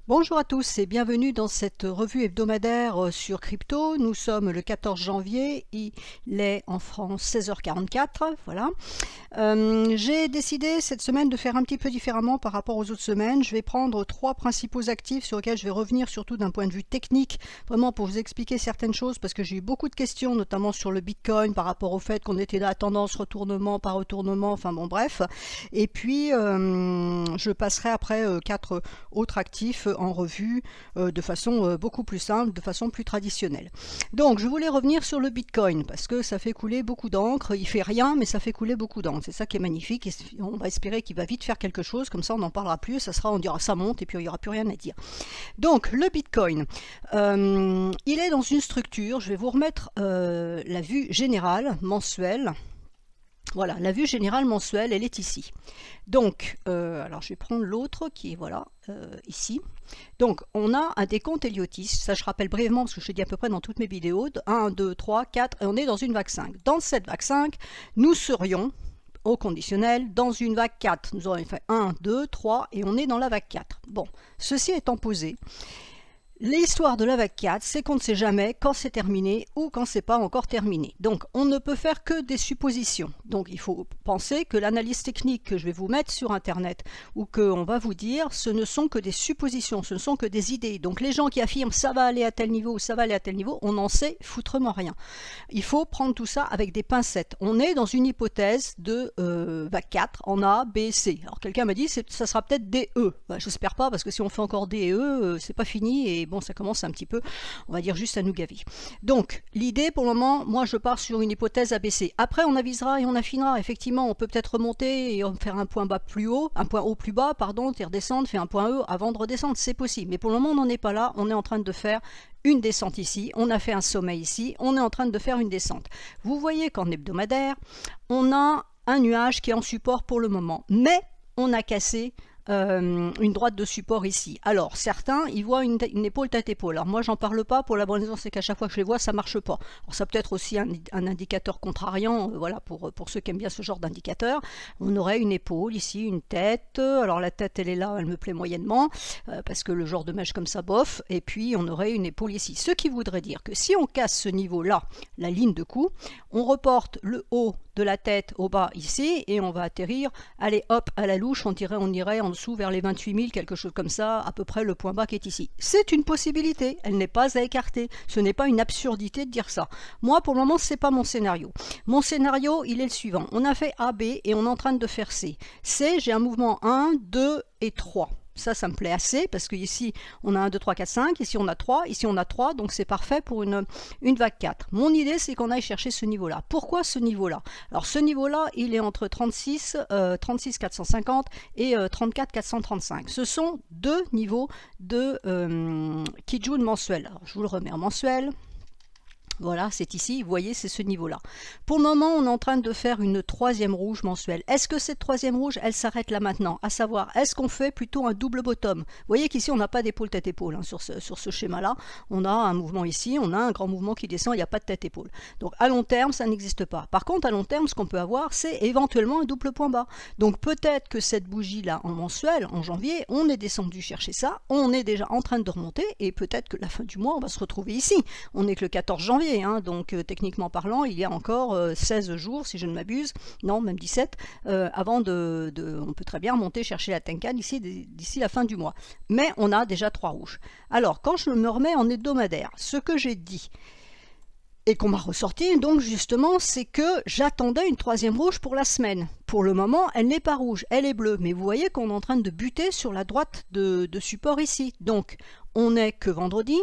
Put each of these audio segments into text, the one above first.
Bonjour à tous et bienvenue dans cette revue hebdomadaire sur crypto. Nous sommes le 14 janvier, il est en France 16h44, voilà. J'ai décidé cette semaine de faire un petit peu différemment par rapport aux autres semaines. Je vais prendre trois principaux actifs sur lesquels je vais revenir surtout d'un point de vue technique, vraiment pour vous expliquer certaines choses parce que j'ai eu beaucoup de questions, notamment sur le Bitcoin par rapport au fait qu'on était dans la tendance retournement par retournement, enfin bon bref. Et puis je passerai après quatre autres actifs en revue de façon beaucoup plus simple, de façon plus traditionnelle. Donc je voulais revenir sur le Bitcoin parce que ça fait couler beaucoup d'encre, il fait rien mais ça fait couler beaucoup d'encre, c'est ça qui est magnifique et on va espérer qu'il va vite faire quelque chose, comme ça on n'en parlera plus, ça sera, on dira ça monte et puis il n'y aura plus rien à dire. Donc le Bitcoin, il est dans une structure, je vais vous remettre la vue générale mensuelle. Voilà, la vue générale mensuelle, elle est ici. Donc, alors je vais prendre l'autre qui est, voilà, ici. Donc, on a un décompte Heliotis, ça je rappelle brièvement parce que je l'ai dit à peu près dans toutes mes vidéos, de 1, 2, 3, 4, et on est dans une vague 5. Dans cette vague 5, nous serions, au conditionnel, dans une vague 4. Nous aurions fait 1, 2, 3, et on est dans la vague 4. Bon, ceci étant posé, l'histoire de la vague 4, c'est qu'on ne sait jamais quand c'est terminé ou quand c'est pas encore terminé. Donc, on ne peut faire que des suppositions. Donc, il faut penser que l'analyse technique que je vais vous mettre sur Internet ou qu'on va vous dire, ce ne sont que des suppositions, ce ne sont que des idées. Donc, les gens qui affirment ça va aller à tel niveau ou ça va aller à tel niveau, on n'en sait foutrement rien. Il faut prendre tout ça avec des pincettes. On est dans une hypothèse de vague 4 en A, B, C. Alors, quelqu'un m'a dit, ça sera peut-être D, E. Ben, j'espère pas parce que si on fait encore D et E, c'est pas fini et bon, ça commence un petit peu, on va dire, juste à nous gaver. Donc, l'idée, pour le moment, moi, je pars sur une hypothèse ABC. Après, on avisera et on affinera. Effectivement, on peut peut-être remonter et faire un point bas plus haut, un point haut plus bas, pardon, et redescendre, faire un point E avant de redescendre. C'est possible. Mais pour le moment, on n'en est pas là. On est en train de faire une descente ici. On a fait un sommet ici. On est en train de faire une descente. Vous voyez qu'en hebdomadaire, on a un nuage qui est en support pour le moment. Mais on a cassé une droite de support ici. Alors certains ils voient une épaule tête-épaule. Alors moi j'en parle pas pour la bonne raison c'est qu'à chaque fois que je les vois ça marche pas. Alors ça peut être aussi un indicateur contrariant, voilà pour ceux qui aiment bien ce genre d'indicateur. On aurait une épaule ici, une tête. Alors la tête elle est là, elle me plaît moyennement parce que le genre de mèche comme ça bof. Et puis on aurait une épaule ici. Ce qui voudrait dire que si on casse ce niveau là, la ligne de coup, on reporte le haut de la tête au bas ici et on va atterrir, allez hop à la louche, on irait en dessous vers les 28 000, quelque chose comme ça, à peu près le point bas qui est ici. C'est une possibilité, elle n'est pas à écarter, ce n'est pas une absurdité de dire ça. Moi pour le moment c'est pas mon scénario. Mon scénario il est le suivant, on a fait A, B et on est en train de faire C. C, j'ai un mouvement 1, 2 et 3. Ça me plaît assez parce qu'ici on a 1, 2, 3, 4, 5, ici on a 3, ici on a 3, donc c'est parfait pour une vague 4. Mon idée c'est qu'on aille chercher ce niveau-là. Pourquoi ce niveau-là? Alors ce niveau-là, il est entre 36 450 et 34 435. Ce sont deux niveaux de Kijun mensuel. Alors, je vous le remets en mensuel. Voilà, c'est ici, vous voyez, c'est ce niveau-là. Pour le moment, on est en train de faire une troisième rouge mensuelle. Est-ce que cette troisième rouge, elle s'arrête là maintenant? À savoir, est-ce qu'on fait plutôt un double bottom? Vous voyez qu'ici, on n'a pas d'épaule tête-épaule sur ce schéma-là. On a un mouvement ici, on a un grand mouvement qui descend, il n'y a pas de tête-épaule. Donc à long terme, ça n'existe pas. Par contre, à long terme, ce qu'on peut avoir, c'est éventuellement un double point bas. Donc peut-être que cette bougie-là, en mensuel, en janvier, on est descendu chercher ça, on est déjà en train de remonter, et peut-être que la fin du mois, on va se retrouver ici. On n'est que le 14 janvier. Donc techniquement parlant, il y a encore 16 jours, si je ne m'abuse, non, même 17, avant on peut très bien remonter chercher la Tenkan d'ici la fin du mois. Mais on a déjà 3 rouges. Alors, quand je me remets en hebdomadaire, ce que j'ai dit, et qu'on m'a ressorti, donc justement, c'est que j'attendais une troisième rouge pour la semaine. Pour le moment, elle n'est pas rouge, elle est bleue. Mais vous voyez qu'on est en train de buter sur la droite de support ici. Donc, on n'est que vendredi.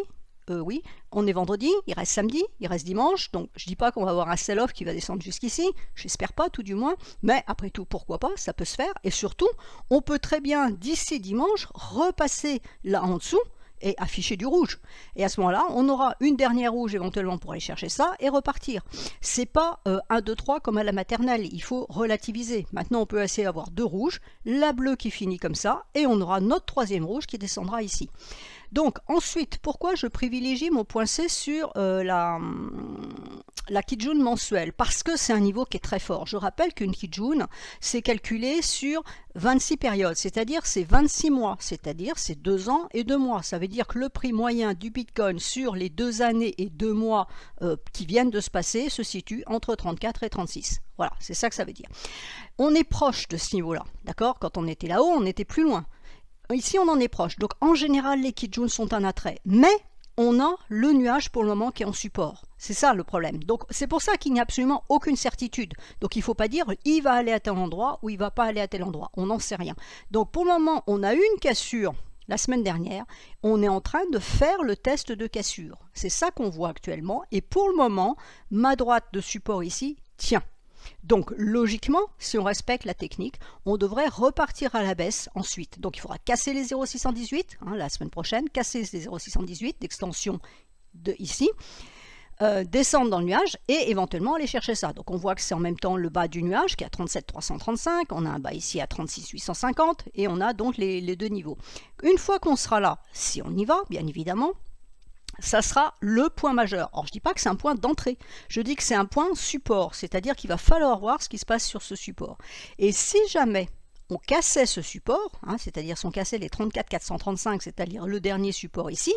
Oui, on est vendredi, il reste samedi, il reste dimanche, donc je dis pas qu'on va avoir un sell-off qui va descendre jusqu'ici, j'espère pas tout du moins, mais après tout, pourquoi pas, ça peut se faire, et surtout, on peut très bien, d'ici dimanche, repasser là en dessous, et afficher du rouge. Et à ce moment-là, on aura une dernière rouge éventuellement pour aller chercher ça et repartir. C'est pas 1, 2, 3 comme à la maternelle, il faut relativiser. Maintenant, on peut essayer d'avoir 2 rouges, la bleue qui finit comme ça, et on aura notre troisième rouge qui descendra ici. Donc ensuite, pourquoi je privilégie mon point C sur la Kijun mensuelle, parce que c'est un niveau qui est très fort. Je rappelle qu'une Kijun, c'est calculé sur 26 périodes, c'est-à-dire c'est 26 mois, c'est-à-dire c'est 2 ans et 2 mois. Ça veut dire que le prix moyen du Bitcoin sur les 2 années et 2 mois qui viennent de se passer se situe entre 34 et 36. Voilà, c'est ça que ça veut dire. On est proche de ce niveau-là, d'accord? Quand on était là-haut, on était plus loin. Ici, on en est proche. Donc, en général, les Kijun sont un attrait. Mais on a le nuage pour le moment qui est en support. C'est ça le problème. Donc c'est pour ça qu'il n'y a absolument aucune certitude. Donc il ne faut pas dire il va aller à tel endroit ou il ne va pas aller à tel endroit. On n'en sait rien. Donc pour le moment, on a eu une cassure la semaine dernière. On est en train de faire le test de cassure. C'est ça qu'on voit actuellement. Et pour le moment, ma droite de support ici tient. Donc logiquement, si on respecte la technique, on devrait repartir à la baisse ensuite. Donc il faudra casser les 0,618 la semaine prochaine, casser les 0,618 d'extension de ici, descendre dans le nuage et éventuellement aller chercher ça. Donc on voit que c'est en même temps le bas du nuage qui est à 37,335, on a un bas ici à 36,850 et on a donc les deux niveaux. Une fois qu'on sera là, si on y va, bien évidemment, ça sera le point majeur. Alors je ne dis pas que c'est un point d'entrée, je dis que c'est un point support, c'est-à-dire qu'il va falloir voir ce qui se passe sur ce support. Et si jamais on cassait ce support, c'est-à-dire si on cassait les 34,435, c'est-à-dire le dernier support ici,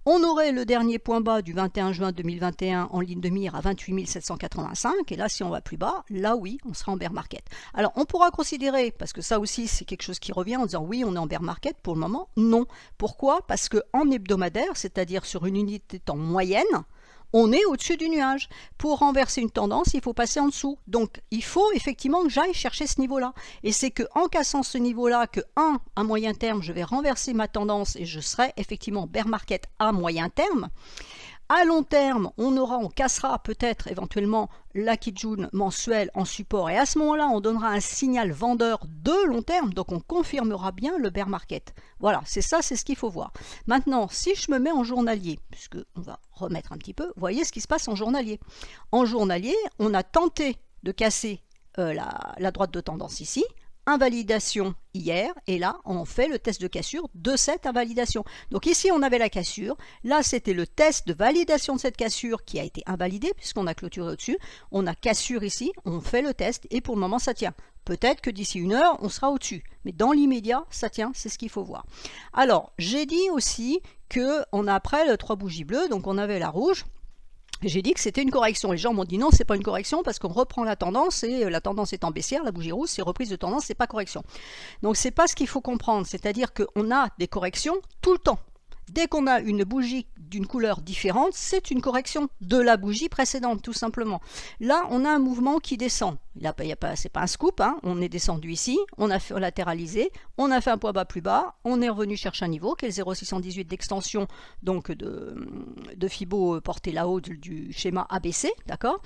on aurait le dernier point bas du 21 juin 2021 en ligne de mire à 28 785, et là si on va plus bas, là oui, on sera en bear market. Alors on pourra considérer, parce que ça aussi c'est quelque chose qui revient en disant oui on est en bear market, pour le moment non. Pourquoi? Parce qu'en hebdomadaire, c'est-à-dire sur une unité de temps moyenne, on est au-dessus du nuage. Pour renverser une tendance, il faut passer en dessous. Donc, il faut effectivement que j'aille chercher ce niveau-là. Et c'est qu'en cassant ce niveau-là, que à moyen terme, je vais renverser ma tendance et je serai effectivement bear market à moyen terme. À long terme, on cassera peut-être éventuellement la Kijun mensuelle en support et à ce moment-là, on donnera un signal vendeur de long terme, donc on confirmera bien le bear market. Voilà, c'est ce qu'il faut voir. Maintenant, si je me mets en journalier, puisque on va remettre un petit peu, voyez ce qui se passe en journalier. En journalier, on a tenté de casser la droite de tendance ici, invalidation hier, et là on fait le test de cassure de cette invalidation. Donc ici on avait la cassure, là c'était le test de validation de cette cassure qui a été invalidé puisqu'on a clôturé au-dessus, on a cassure ici, on fait le test et pour le moment ça tient. Peut-être que d'ici 1 heure on sera au-dessus, mais dans l'immédiat ça tient, c'est ce qu'il faut voir. Alors j'ai dit aussi qu'on a après le 3 bougies bleues, donc on avait la rouge. J'ai dit que c'était une correction. Les gens m'ont dit non, c'est pas une correction parce qu'on reprend la tendance et la tendance étant baissière, la bougie rouge, c'est reprise de tendance, c'est pas correction. Donc c'est pas ce qu'il faut comprendre, c'est-à-dire qu'on a des corrections tout le temps. Dès qu'on a une bougie d'une couleur différente, c'est une correction de la bougie précédente, tout simplement. Là, on a un mouvement qui descend. Là, c'est pas un scoop, on est descendu ici, on a fait latéralisé, on a fait un point bas plus bas, on est revenu chercher un niveau qui est le 0,618 d'extension donc de Fibo porté là-haut du schéma ABC, d'accord?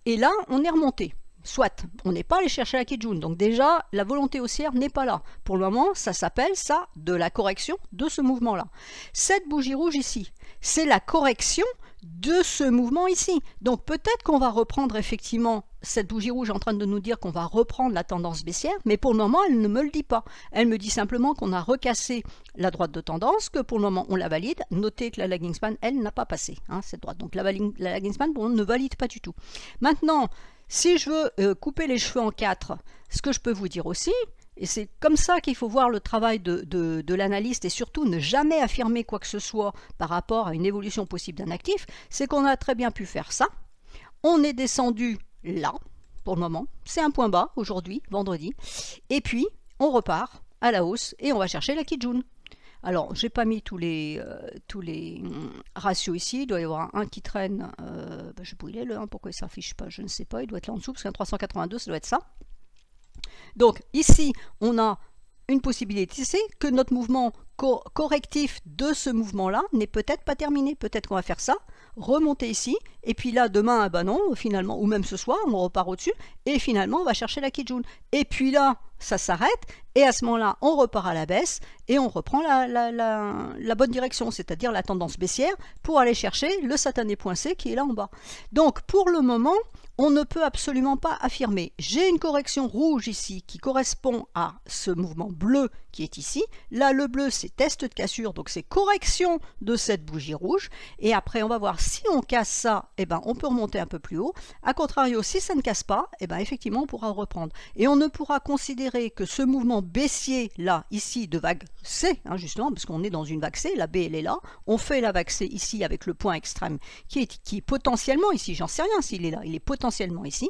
Et là, on est remonté. Soit, on n'est pas allé chercher la Kijun, donc déjà la volonté haussière n'est pas là. Pour le moment, ça s'appelle ça de la correction de ce mouvement-là. Cette bougie rouge ici, c'est la correction de ce mouvement ici. Donc peut-être qu'on va reprendre effectivement, cette bougie rouge est en train de nous dire qu'on va reprendre la tendance baissière, mais pour le moment, elle ne me le dit pas. Elle me dit simplement qu'on a recassé la droite de tendance, que pour le moment, on la valide. Notez que la lagging span, elle, n'a pas passé, cette droite. Donc la lagging span, on ne valide pas du tout. Maintenant, si je veux couper les cheveux en 4, ce que je peux vous dire aussi, et c'est comme ça qu'il faut voir le travail de l'analyste et surtout ne jamais affirmer quoi que ce soit par rapport à une évolution possible d'un actif, c'est qu'on a très bien pu faire ça. On est descendu là, pour le moment, c'est un point bas aujourd'hui, vendredi, et puis on repart à la hausse et on va chercher la Kijun. Alors, j'ai pas mis tous les ratios ici, il doit y avoir un qui traîne, je sais pas où il est le 1, pourquoi il ne s'affiche pas, je ne sais pas, il doit être là en dessous, parce qu'un 382, ça doit être ça. Donc, ici, on a une possibilité, c'est que notre mouvement correctif de ce mouvement-là n'est peut-être pas terminé, peut-être qu'on va faire ça, remonter ici, et puis là, demain, non, finalement, ou même ce soir, on repart au-dessus, et finalement, on va chercher la Kijun. Et puis là, ça s'arrête, et à ce moment-là, on repart à la baisse et on reprend la bonne direction, c'est-à-dire la tendance baissière pour aller chercher le satané point C qui est là en bas. Donc pour le moment, on ne peut absolument pas affirmer. J'ai une correction rouge ici qui correspond à ce mouvement bleu qui est ici. Là, le bleu, c'est test de cassure, donc c'est correction de cette bougie rouge. Et après, on va voir si on casse ça, eh ben, on peut remonter un peu plus haut. A contrario, si ça ne casse pas, eh ben, effectivement, on pourra reprendre. Et on ne pourra considérer que ce mouvement baissier, là, ici, de vague C, hein, justement, parce qu'on est dans une vague C, la B, elle est là. On fait la vague C ici avec le point extrême qui est potentiellement ici. J'en sais rien s'il est là, il est potentiellement ici.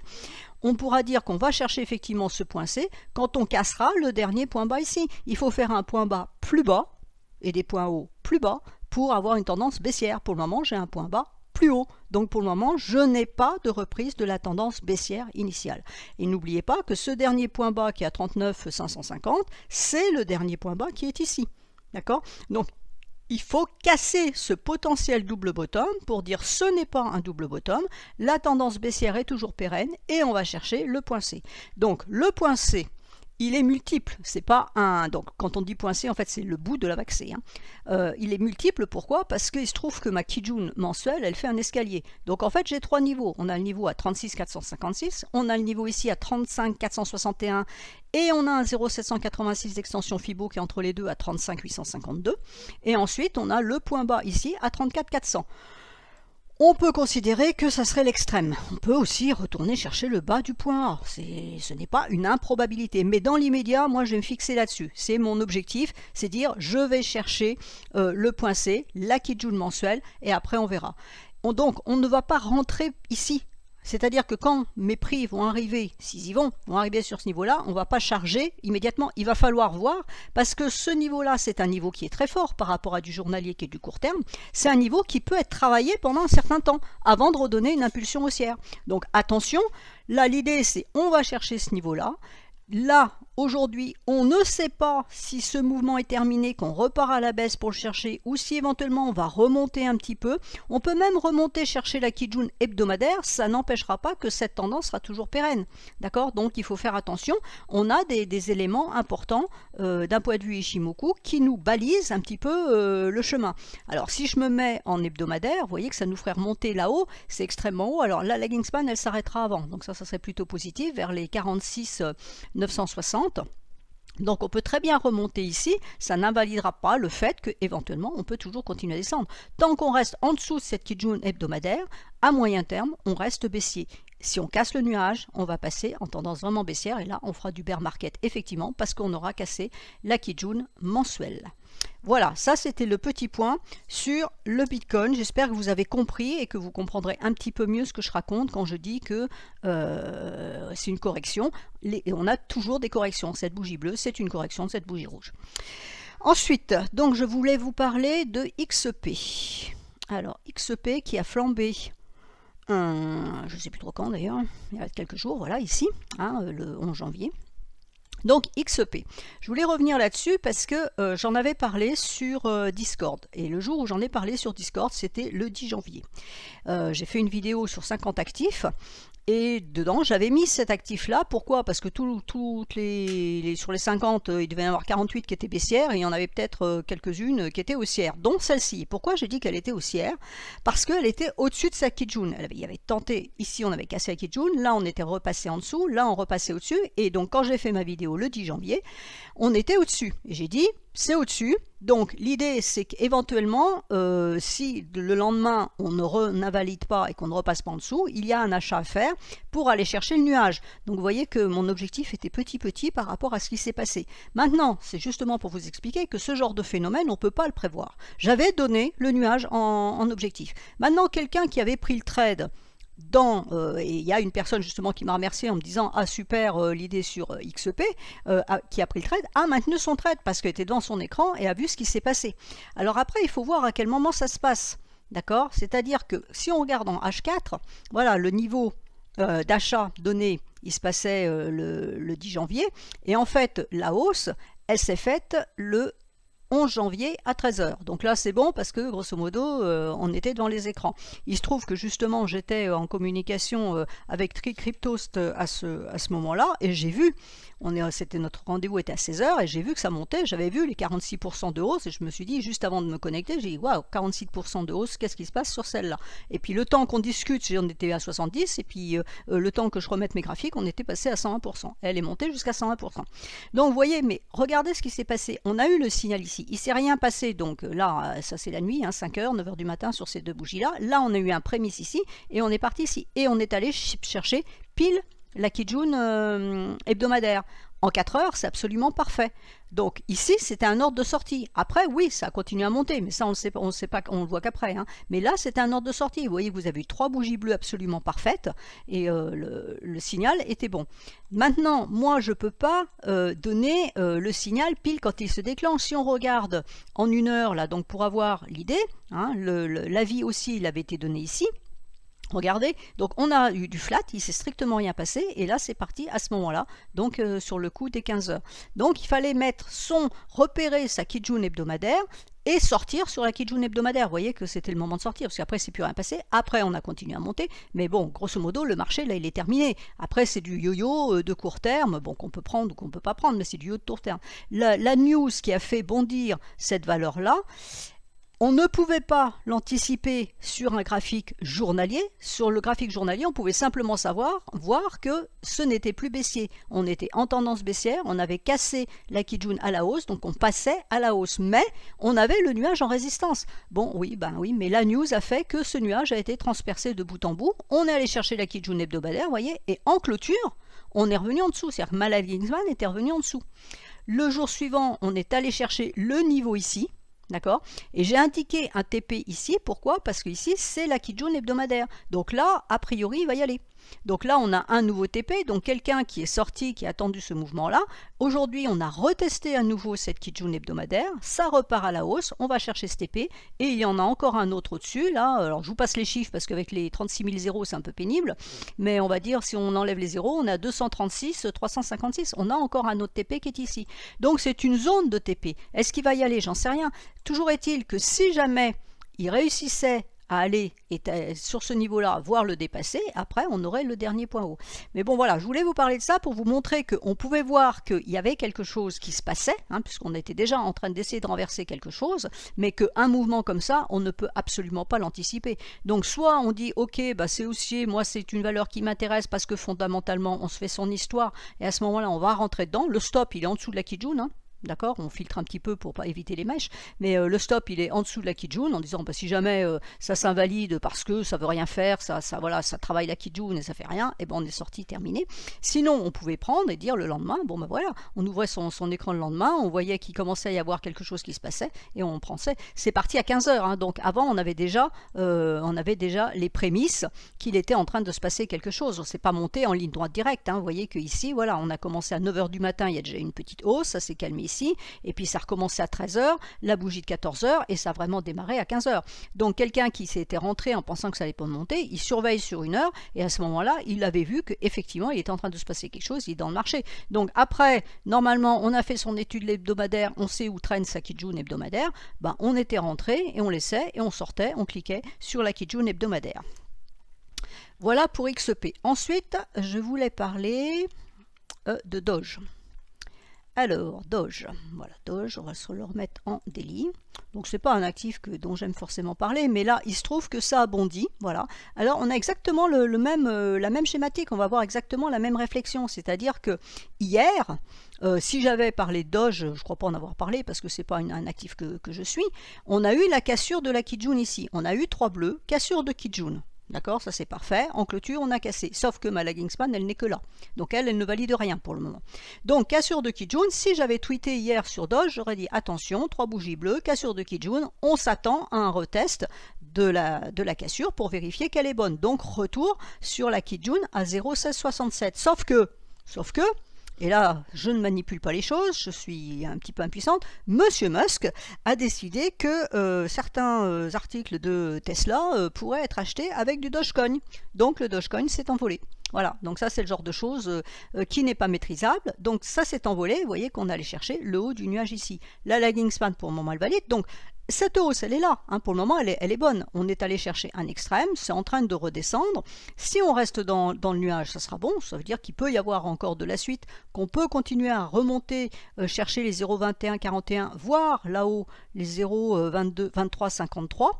On pourra dire qu'on va chercher effectivement ce point C quand on cassera le dernier point bas ici. Il faut faire un point bas plus bas et des points hauts plus bas pour avoir une tendance baissière. Pour le moment, j'ai un point bas plus haut. Donc pour le moment, je n'ai pas de reprise de la tendance baissière initiale. Et n'oubliez pas que ce dernier point bas qui est à 39 550, c'est le dernier point bas qui est ici. D'accord? Donc il faut casser ce potentiel double bottom pour dire ce n'est pas un double bottom, la tendance baissière est toujours pérenne et on va chercher le point C. Donc le point C, il est multiple, c'est pas un... Donc quand on dit point C, en fait c'est le bout de la vague C. Hein. Il est multiple, pourquoi? Parce qu'il se trouve que ma Kijun mensuelle, elle fait un escalier. Donc en fait j'ai trois niveaux. On a le niveau à 36 456, on a le niveau ici à 35 461 et on a un 0,786 d'extension Fibo qui est entre les deux à 35 852. Et ensuite on a le point bas ici à 34 400. On peut considérer que ça serait l'extrême. On peut aussi retourner chercher le bas du point A. Ce n'est pas une improbabilité. Mais dans l'immédiat, moi, je vais me fixer là-dessus. C'est mon objectif, c'est dire je vais chercher le point C, la Kijun mensuelle, et après on verra. Donc, on ne va pas rentrer ici. C'est-à-dire que quand mes prix vont arriver, s'ils y vont arriver sur ce niveau-là, on ne va pas charger immédiatement. Il va falloir voir, parce que ce niveau-là, c'est un niveau qui est très fort par rapport à du journalier qui est du court terme. C'est un niveau qui peut être travaillé pendant un certain temps, avant de redonner une impulsion haussière. Donc attention, là l'idée c'est on va chercher ce niveau-là. Là, aujourd'hui, on ne sait pas si ce mouvement est terminé, qu'on repart à la baisse pour le chercher, ou si éventuellement on va remonter un petit peu. On peut même remonter chercher la Kijun hebdomadaire, ça n'empêchera pas que cette tendance sera toujours pérenne. D'accord? Donc il faut faire attention. On a des éléments importants d'un point de vue Ishimoku qui nous balisent un petit peu le chemin. Alors si je me mets en hebdomadaire, vous voyez que ça nous ferait remonter là-haut, c'est extrêmement haut. Alors la lagging span, elle s'arrêtera avant. Donc ça serait plutôt positif, vers les 46 960. Donc on peut très bien remonter ici, ça n'invalidera pas le fait qu'éventuellement on peut toujours continuer à descendre. Tant qu'on reste en dessous de cette Kijun hebdomadaire, à moyen terme, on reste baissier. Si on casse le nuage, on va passer en tendance vraiment baissière et là on fera du bear market effectivement parce qu'on aura cassé la Kijun mensuelle. Voilà, ça c'était le petit point sur le Bitcoin. J'espère que vous avez compris et que vous comprendrez un petit peu mieux ce que je raconte quand je dis que c'est une correction. On a toujours des corrections. Cette bougie bleue, c'est une correction de cette bougie rouge. Ensuite, donc je voulais vous parler de XP. Alors, XP qui a flambé, je ne sais plus trop quand d'ailleurs, il y a quelques jours, voilà, ici, hein, le 11 janvier. Donc XP, je voulais revenir là-dessus parce que j'en avais parlé sur Discord et le jour où j'en ai parlé sur Discord c'était le 10 janvier. J'ai fait une vidéo sur 50 actifs et dedans j'avais mis cet actif là. Pourquoi? Parce que sur les 50 il devait y en avoir 48 qui étaient baissières et il y en avait peut-être quelques-unes qui étaient haussières, dont celle-ci. Pourquoi j'ai dit qu'elle était haussière? Parce qu'elle était au-dessus de sa Kijun. Il y avait tenté, ici on avait cassé la Kijun, là on était repassé en dessous, là on repassait au-dessus et donc quand j'ai fait ma vidéo le 10 janvier, on était au-dessus. Et j'ai dit, c'est au-dessus. Donc l'idée c'est qu'éventuellement, si le lendemain on n'invalide pas et qu'on ne repasse pas en dessous, il y a un achat à faire pour aller chercher le nuage. Donc vous voyez que mon objectif était petit par rapport à ce qui s'est passé. Maintenant, c'est justement pour vous expliquer que ce genre de phénomène, on ne peut pas le prévoir. J'avais donné le nuage en objectif. Maintenant, quelqu'un qui avait pris le trade et il y a une personne justement qui m'a remercié en me disant ah super l'idée sur XP qui a pris le trade, a maintenu son trade parce qu'elle était devant son écran et a vu ce qui s'est passé. Alors après il faut voir à quel moment ça se passe, d'accord? C'est-à-dire que si on regarde en H4, voilà le niveau d'achat donné, il se passait le 10 janvier et en fait la hausse elle s'est faite le 11 janvier à 13h. Donc là c'est bon parce que grosso modo on était devant les écrans. Il se trouve que justement j'étais en communication avec TriCryptost à ce moment-là et j'ai vu, c'était notre rendez-vous était à 16 heures et j'ai vu que ça montait, j'avais vu les 46% de hausse et je me suis dit, juste avant de me connecter, j'ai dit, waouh, 46% de hausse, qu'est-ce qui se passe sur celle-là? Et puis le temps qu'on discute, on était à 70 et puis le temps que je remette mes graphiques, on était passé à 101%. Elle est montée jusqu'à 101%. Donc vous voyez, mais regardez ce qui s'est passé. On a eu le signal ici, il ne s'est rien passé, donc là, ça c'est la nuit, 5h, 9h du matin sur ces deux bougies-là. Là, on a eu un prémisse ici et on est parti ici. Et on est allé chercher pile la Kijun hebdomadaire. En 4 heures, c'est absolument parfait. Donc ici, c'était un ordre de sortie. Après, oui, ça a continué à monter, mais ça, on ne sait pas, on le voit qu'après. Mais là, c'était un ordre de sortie. Vous voyez, vous avez eu 3 bougies bleues absolument parfaites et le signal était bon. Maintenant, moi, je ne peux pas donner le signal pile quand il se déclenche. Si on regarde en 1 heure, là, donc pour avoir l'idée, l'avis aussi, il avait été donné ici. Regardez, donc on a eu du flat, il s'est strictement rien passé, et là c'est parti à ce moment-là, donc sur le coup des 15 heures. Donc il fallait repérer sa Kijun hebdomadaire et sortir sur la Kijun hebdomadaire. Vous voyez que c'était le moment de sortir, parce qu'après c'est plus rien passé. Après on a continué à monter, mais bon, grosso modo, le marché là il est terminé. Après c'est du yo-yo de court terme, bon qu'on peut prendre ou qu'on peut pas prendre, mais c'est du yo de court terme. La news qui a fait bondir cette valeur-là, on ne pouvait pas l'anticiper sur un graphique journalier. Sur le graphique journalier, on pouvait simplement voir que ce n'était plus baissier. On était en tendance baissière, on avait cassé la Kijun à la hausse, donc on passait à la hausse. Mais on avait le nuage en résistance. Bon, oui, mais la news a fait que ce nuage a été transpercé de bout en bout. On est allé chercher la Kijun hebdomadaire, vous voyez, et en clôture, on est revenu en dessous. C'est-à-dire que Malawi Kingsman était revenu en dessous. Le jour suivant, on est allé chercher le niveau ici. D'accord? Et j'ai indiqué un TP ici, pourquoi? Parce que ici c'est la Kijun hebdomadaire. Donc là, a priori, il va y aller. Donc là, on a un nouveau TP, donc quelqu'un qui est sorti, qui a attendu ce mouvement-là. Aujourd'hui, on a retesté à nouveau cette Kijun hebdomadaire, ça repart à la hausse, on va chercher ce TP, et il y en a encore un autre au-dessus, là. Alors, je vous passe les chiffres, parce qu'avec les 36 000 zéros, c'est un peu pénible, mais on va dire, si on enlève les zéros, on a 236, 356, on a encore un autre TP qui est ici. Donc, c'est une zone de TP. Est-ce qu'il va y aller? J'en sais rien. Toujours est-il que si jamais il réussissait à aller sur ce niveau-là, voire le dépasser, après on aurait le dernier point haut. Mais bon voilà, je voulais vous parler de ça pour vous montrer qu'on pouvait voir qu'il y avait quelque chose qui se passait, puisqu'on était déjà en train d'essayer de renverser quelque chose, mais qu'un mouvement comme ça, on ne peut absolument pas l'anticiper. Donc soit on dit, ok, c'est haussier, moi c'est une valeur qui m'intéresse parce que fondamentalement on se fait son histoire, et à ce moment-là on va rentrer dedans, le stop il est en dessous de la Kijun, d'accord, on filtre un petit peu pour pas éviter les mèches, mais le stop il est en dessous de la Kijun en disant si jamais ça s'invalide parce que ça veut rien faire, ça travaille la Kijun et ça fait rien, et on est sorti, terminé. Sinon on pouvait prendre et dire le lendemain, voilà, on ouvrait son écran le lendemain, on voyait qu'il commençait à y avoir quelque chose qui se passait et on prenait. C'est parti à 15 heures, donc avant on avait déjà les prémices qu'il était en train de se passer quelque chose. On s'est pas monté en ligne droite directe, vous voyez que ici voilà, on a commencé à 9 h du matin, il y a déjà une petite hausse, ça s'est calmé ici, et puis ça a recommencé à 13 h, la bougie de 14 h, et ça a vraiment démarré à 15 h. Donc quelqu'un qui s'était rentré en pensant que ça allait pas monter, il surveille sur 1 heure, et à ce moment-là, il avait vu qu'effectivement, il était en train de se passer quelque chose, il est dans le marché. Donc après, normalement, on a fait son étude hebdomadaire, on sait où traîne sa Kijun hebdomadaire, on était rentré, et on laissait, et on sortait, on cliquait sur la Kijun hebdomadaire. Voilà pour XP. Ensuite, je voulais parler de Doge. Alors, Doge, voilà, Doge, on va se le remettre en daily. Donc, ce n'est pas un actif dont j'aime forcément parler, mais là, il se trouve que ça a bondi, voilà. Alors, on a exactement la même schématique, on va avoir exactement la même réflexion, c'est-à-dire que hier, si j'avais parlé de Doge, je ne crois pas en avoir parlé parce que ce n'est pas un actif que je suis, on a eu la cassure de la Kijun ici, on a eu 3 bleus, cassure de Kijun. D'accord, ça c'est parfait. En clôture, on a cassé. Sauf que ma lagging span, elle n'est que là. Donc elle ne valide rien pour le moment. Donc cassure de Kijun, si j'avais tweeté hier sur Doge, j'aurais dit attention, 3 bougies bleues, cassure de Kijun, on s'attend à un retest de la cassure pour vérifier qu'elle est bonne. Donc retour sur la Kijun à 0,1667. Sauf que, et là, je ne manipule pas les choses, je suis un petit peu impuissante, Monsieur Musk a décidé que certains articles de Tesla pourraient être achetés avec du Dogecoin. Donc le Dogecoin s'est envolé. Voilà, donc ça c'est le genre de choses qui n'est pas maîtrisable. Donc ça s'est envolé, vous voyez qu'on allait chercher le haut du nuage ici. La lagging span pour le moment elle valide, donc cette hausse elle est là, hein, pour le moment elle est bonne. On est allé chercher un extrême, c'est en train de redescendre. Si on reste dans le nuage, ça sera bon, ça veut dire qu'il peut y avoir encore de la suite, qu'on peut continuer à remonter, chercher les 0,2141, voire là-haut les 0,2353.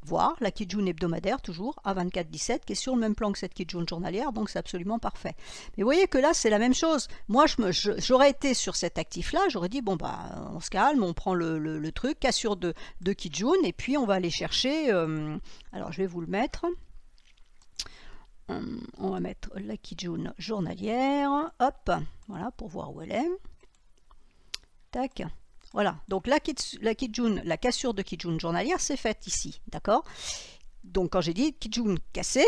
Voir la Kijun hebdomadaire toujours à 24,17 qui est sur le même plan que cette Kijun journalière, donc c'est absolument parfait. Mais vous voyez que là c'est la même chose. Moi j'aurais été sur cet actif là, j'aurais dit bon bah on se calme, on prend le truc, cassure de Kijun et puis on va aller chercher, alors je vais vous le mettre. On va mettre la Kijun journalière, hop, voilà pour voir où elle est. Tac. Voilà, donc la Kijun, la cassure de Kijun journalière, c'est faite ici, d'accord? Donc quand j'ai dit Kijun cassé,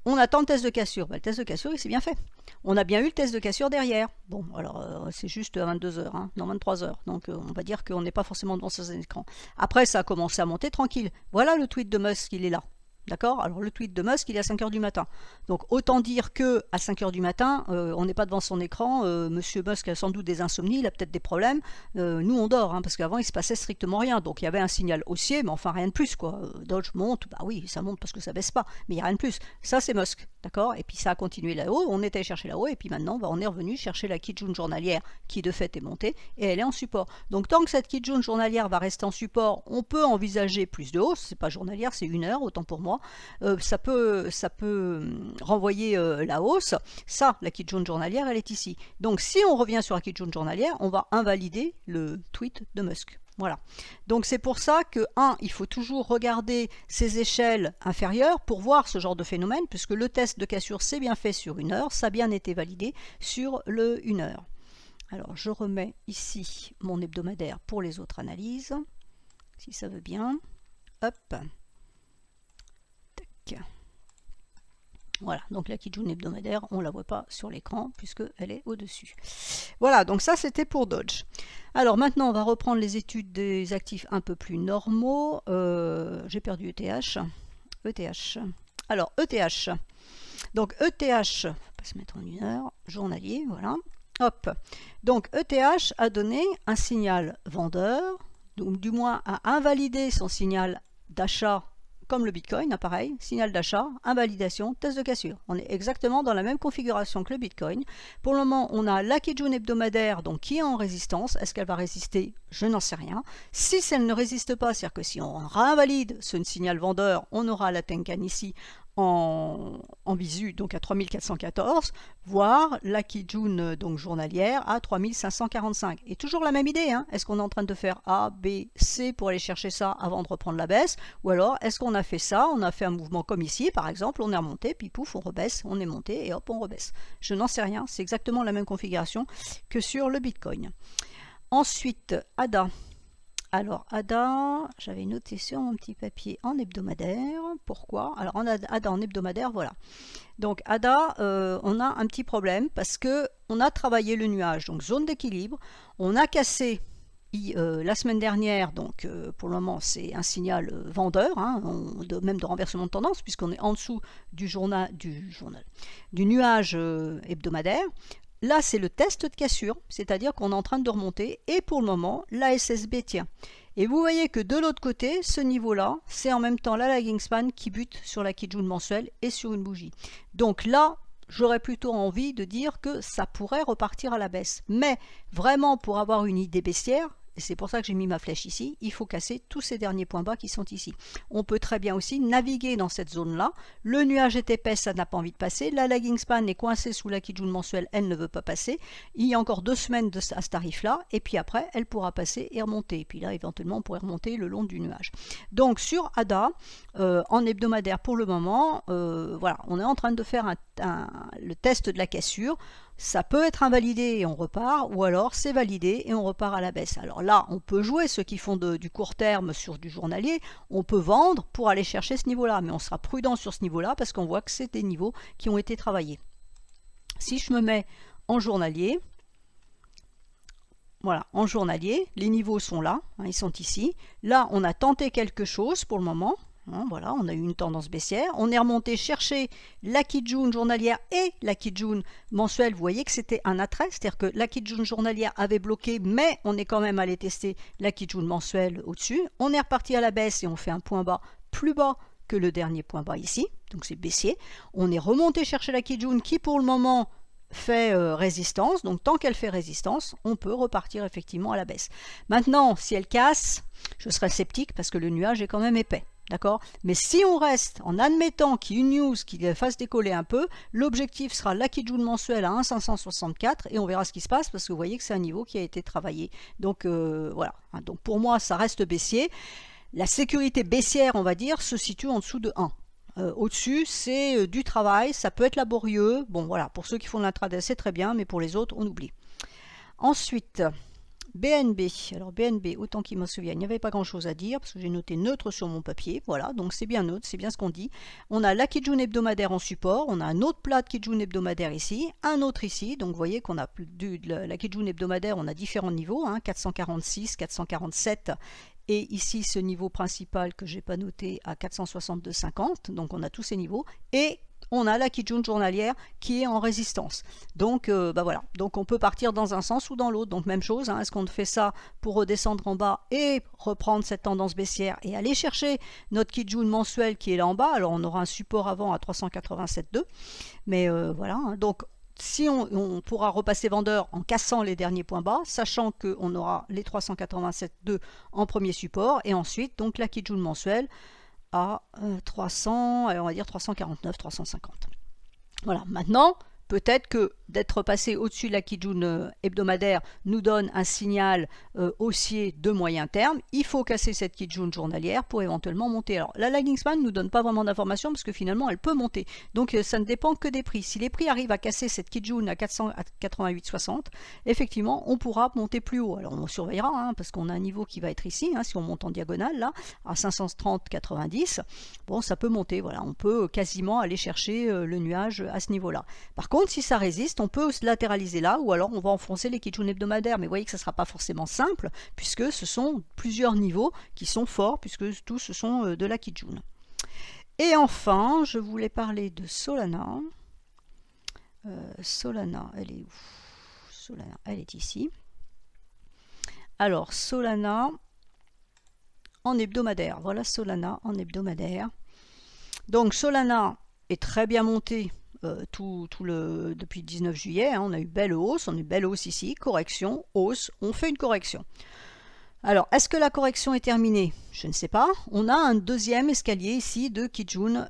on attend le test de cassure. Ben, le test de cassure, il s'est bien fait. On a bien eu le test de cassure derrière. Bon, alors c'est juste à 22 h, hein, non 23 h. Donc on va dire qu'on n'est pas forcément devant son écran. Après, ça a commencé à monter tranquille. Voilà le tweet de Musk, il est là. D'accord? Alors le tweet de Musk, il est à 5 h du matin. Donc autant dire que à 5 h du matin, on n'est pas devant son écran. Monsieur Musk a sans doute des insomnies, il a peut-être des problèmes. Nous, on dort, hein, parce qu'avant, il se passait strictement rien. Donc il y avait un signal haussier, mais enfin rien de plus, quoi. Dodge monte, bah oui, ça monte parce que ça baisse pas, mais il n'y a rien de plus. Ça, c'est Musk, d'accord? Et puis ça a continué là-haut, on était allé chercher là-haut, et puis maintenant, bah, on est revenu chercher la Kijun journalière, qui de fait est montée, et elle est en support. Donc tant que cette Kijun journalière va rester en support, on peut envisager plus de hausse. C'est pas journalière, c'est 1 heure, autant pour moi. Ça peut renvoyer la hausse. Ça, la Kijun journalière, elle est ici. Donc si on revient sur la Kijun journalière, on va invalider le tweet de Musk. Voilà. Donc c'est pour ça que, il faut toujours regarder ces échelles inférieures pour voir ce genre de phénomène, puisque le test de cassure s'est bien fait sur 1 heure, ça a bien été validé sur le 1 heure. Alors je remets ici mon hebdomadaire pour les autres analyses, si ça veut bien. Hop. Voilà, donc la Kijun hebdomadaire, on ne la voit pas sur l'écran puisqu'elle est au-dessus. Voilà, donc ça c'était pour Dodge. Alors maintenant, on va reprendre les études des actifs un peu plus normaux. J'ai perdu ETH. ETH. Alors, ETH. Donc ETH, on va pas se mettre en 1 heure, journalier, voilà. Hop. Donc ETH a donné un signal vendeur, donc du moins a invalidé son signal d'achat comme le Bitcoin, pareil, signal d'achat, invalidation, test de cassure. On est exactement dans la même configuration que le Bitcoin. Pour le moment, on a la Kijun hebdomadaire donc, qui est en résistance. Est-ce qu'elle va résister? Je n'en sais rien. Si elle ne résiste pas, c'est-à-dire que si on réinvalide ce signal vendeur, on aura la Tenkan ici en visu, donc à 3414, voire la Kijun donc journalière à 3545. Et toujours la même idée, hein. Est-ce qu'on est en train de faire A, B, C pour aller chercher ça avant de reprendre la baisse? Ou alors, est-ce qu'on a fait ça, on a fait un mouvement comme ici, par exemple, on est remonté, puis pouf, on rebaisse, on est monté, et hop, on rebaisse. Je n'en sais rien, c'est exactement la même configuration que sur le Bitcoin. Ensuite, ADA. Alors, ADA, j'avais noté sur mon petit papier en hebdomadaire. Pourquoi? Alors, ADA en hebdomadaire, voilà. Donc, ADA, on a un petit problème parce qu'on a travaillé le nuage, donc zone d'équilibre. On a cassé la semaine dernière, donc pour le moment, c'est un signal vendeur, hein, même de renversement de tendance, puisqu'on est en dessous du nuage hebdomadaire. Là, c'est le test de cassure, c'est-à-dire qu'on est en train de remonter et pour le moment, la SSB tient. Et vous voyez que de l'autre côté, ce niveau-là, c'est en même temps la lagging span qui bute sur la Kijun mensuelle et sur une bougie. Donc là, j'aurais plutôt envie de dire que ça pourrait repartir à la baisse. Mais vraiment, pour avoir une idée baissière, et c'est pour ça que j'ai mis ma flèche ici, il faut casser tous ces derniers points bas qui sont ici. On peut très bien aussi naviguer dans cette zone-là. Le nuage est épais, ça n'a pas envie de passer. La lagging span est coincée sous la Kijun mensuelle, elle ne veut pas passer. Il y a encore 2 semaines à ce tarif-là, et puis après, elle pourra passer et remonter. Et puis là, éventuellement, on pourrait remonter le long du nuage. Donc sur ADA, en hebdomadaire pour le moment, voilà, on est en train de faire le test de la cassure. Ça peut être invalidé et on repart, ou alors c'est validé et on repart à la baisse. Alors là, on peut jouer, ceux qui font du court terme sur du journalier, on peut vendre pour aller chercher ce niveau-là, mais on sera prudent sur ce niveau-là parce qu'on voit que c'est des niveaux qui ont été travaillés. Si je me mets en journalier, voilà, en journalier, les niveaux sont là, hein, ils sont ici. Là, on a tenté quelque chose pour le moment. Hein, voilà, on a eu une tendance baissière. On est remonté chercher la Kijun journalière et la Kijun mensuelle. Vous voyez que c'était un attrait, c'est-à-dire que la Kijun journalière avait bloqué, mais on est quand même allé tester la Kijun mensuelle au-dessus. On est reparti à la baisse et on fait un point bas plus bas que le dernier point bas ici, donc c'est baissier. On est remonté chercher la Kijun qui pour le moment fait résistance, donc tant qu'elle fait résistance, on peut repartir effectivement à la baisse. Maintenant, si elle casse, je serai sceptique parce que le nuage est quand même épais. D'accord? Mais si on reste en admettant qu'il y ait une news qui fasse décoller un peu, l'objectif sera la Kijun mensuelle à 1,564 et on verra ce qui se passe parce que vous voyez que c'est un niveau qui a été travaillé. Donc voilà. Donc pour moi, ça reste baissier. La sécurité baissière, on va dire, se situe en dessous de 1. Au-dessus, c'est du travail, ça peut être laborieux. Bon voilà, pour ceux qui font de l'intraday, c'est très bien, mais pour les autres, on oublie. Ensuite, BNB. Alors BNB, autant qu'il me souvienne, il n'y avait pas grand-chose à dire parce que j'ai noté neutre sur mon papier. Voilà, donc c'est bien neutre, c'est bien ce qu'on dit. On a la Kijun hebdomadaire en support, on a un autre plat de Kijun hebdomadaire ici, un autre ici. Donc vous voyez qu'on a la Kijun hebdomadaire, on a différents niveaux, hein, 446, 447. Et ici, ce niveau principal que je n'ai pas noté à 462,50. Donc on a tous ces niveaux. Et on a la Kijun journalière qui est en résistance. Donc voilà, donc on peut partir dans un sens ou dans l'autre. Donc même chose, hein. Est-ce qu'on fait ça pour redescendre en bas et reprendre cette tendance baissière et aller chercher notre Kijun mensuel qui est là en bas? Alors on aura un support avant à 387,2. Mais voilà, hein. Donc si on pourra repasser vendeur en cassant les derniers points bas, sachant qu'on aura les 387,2 en premier support, et ensuite donc la Kijun mensuelle à 300, on va dire 349, 350. Voilà, maintenant, peut-être que d'être passé au-dessus de la Kijun hebdomadaire nous donne un signal haussier de moyen terme. Il faut casser cette Kijun journalière pour éventuellement monter. Alors la lagging span ne nous donne pas vraiment d'informations parce que finalement elle peut monter. Donc ça ne dépend que des prix. Si les prix arrivent à casser cette Kijun à 488,60, effectivement on pourra monter plus haut. Alors on surveillera hein, parce qu'on a un niveau qui va être ici. Hein, si on monte en diagonale là à 530,90, bon ça peut monter. Voilà, on peut quasiment aller chercher le nuage à ce niveau-là. Par contre, si ça résiste, on peut se latéraliser là, ou alors on va enfoncer les Kijun hebdomadaires. Mais vous voyez que ça ne sera pas forcément simple, puisque ce sont plusieurs niveaux qui sont forts, puisque tous ce sont de la Kijun. Et enfin, je voulais parler de Solana. Solana, elle est où? Solana, elle est ici. Alors, Solana en hebdomadaire. Voilà Solana en hebdomadaire. Donc, Solana est très bien montée. Depuis le 19 juillet, hein, on a eu belle hausse, on a eu belle hausse ici, correction, hausse, on fait une correction. Alors, est-ce que la correction est terminée? Je ne sais pas. On a un deuxième escalier ici de Kijun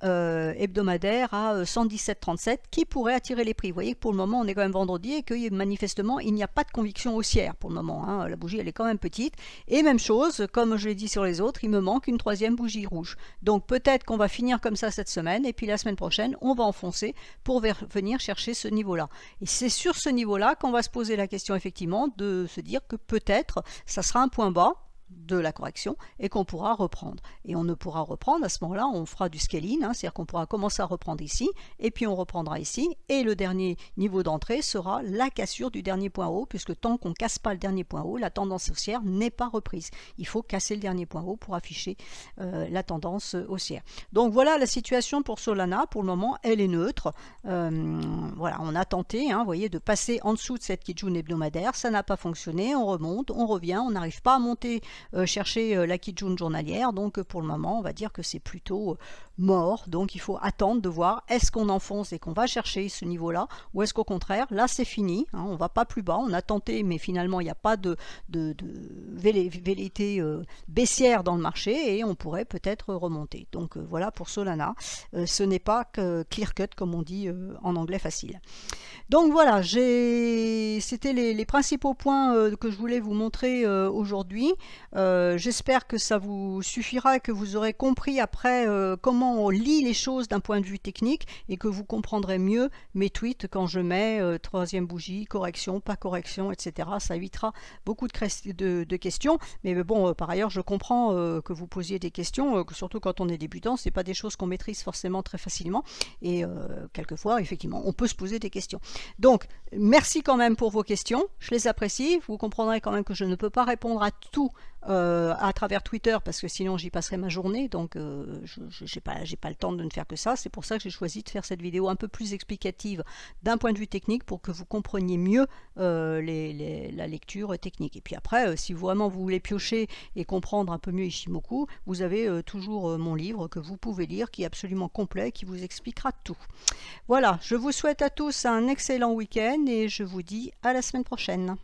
hebdomadaire à 117,37 qui pourrait attirer les prix. Vous voyez que pour le moment, on est quand même vendredi et que manifestement, il n'y a pas de conviction haussière pour le moment. Hein. La bougie, elle est quand même petite. Et même chose, comme je l'ai dit sur les autres, il me manque une troisième bougie rouge. Donc peut-être qu'on va finir comme ça cette semaine et puis la semaine prochaine, on va enfoncer pour venir chercher ce niveau-là. Et c'est sur ce niveau-là qu'on va se poser la question effectivement de se dire que peut-être ça sera un point bas de la correction et qu'on pourra reprendre. Et on ne pourra reprendre, à ce moment-là, on fera du scaling, hein, c'est-à-dire qu'on pourra commencer à reprendre ici, et puis on reprendra ici, et le dernier niveau d'entrée sera la cassure du dernier point haut, puisque tant qu'on ne casse pas le dernier point haut, la tendance haussière n'est pas reprise. Il faut casser le dernier point haut pour afficher la tendance haussière. Donc voilà la situation pour Solana, pour le moment, elle est neutre. Voilà, on a tenté, hein, vous voyez, de passer en dessous de cette Kijun hebdomadaire, ça n'a pas fonctionné, on remonte, on revient, on n'arrive pas à monter chercher la Kijun journalière, donc pour le moment on va dire que c'est plutôt mort, donc il faut attendre de voir est-ce qu'on enfonce et qu'on va chercher ce niveau là ou est-ce qu'au contraire là c'est fini, hein, on va pas plus bas, on a tenté mais finalement il n'y a pas de velléité baissière dans le marché et on pourrait peut-être remonter. Donc voilà pour Solana, ce n'est pas que clear cut comme on dit en anglais facile. Donc voilà, c'était les principaux points que je voulais vous montrer aujourd'hui. J'espère que ça vous suffira et que vous aurez compris après comment on lit les choses d'un point de vue technique et que vous comprendrez mieux mes tweets quand je mets troisième bougie, correction, pas correction, etc. Ça évitera beaucoup de questions. Mais bon, par ailleurs, je comprends que vous posiez des questions, surtout quand on est débutant, c'est pas des choses qu'on maîtrise forcément très facilement. Et quelquefois, effectivement, on peut se poser des questions. Donc, merci quand même pour vos questions. Je les apprécie. Vous comprendrez quand même que je ne peux pas répondre à tout à travers Twitter, parce que sinon j'y passerai ma journée, donc j'ai pas le temps de ne faire que ça. C'est pour ça que j'ai choisi de faire cette vidéo un peu plus explicative d'un point de vue technique, pour que vous compreniez mieux la lecture technique. Et puis après, si vraiment vous voulez piocher et comprendre un peu mieux Ishimoku, vous avez toujours mon livre que vous pouvez lire, qui est absolument complet, qui vous expliquera tout. Voilà, je vous souhaite à tous un excellent week-end et je vous dis à la semaine prochaine.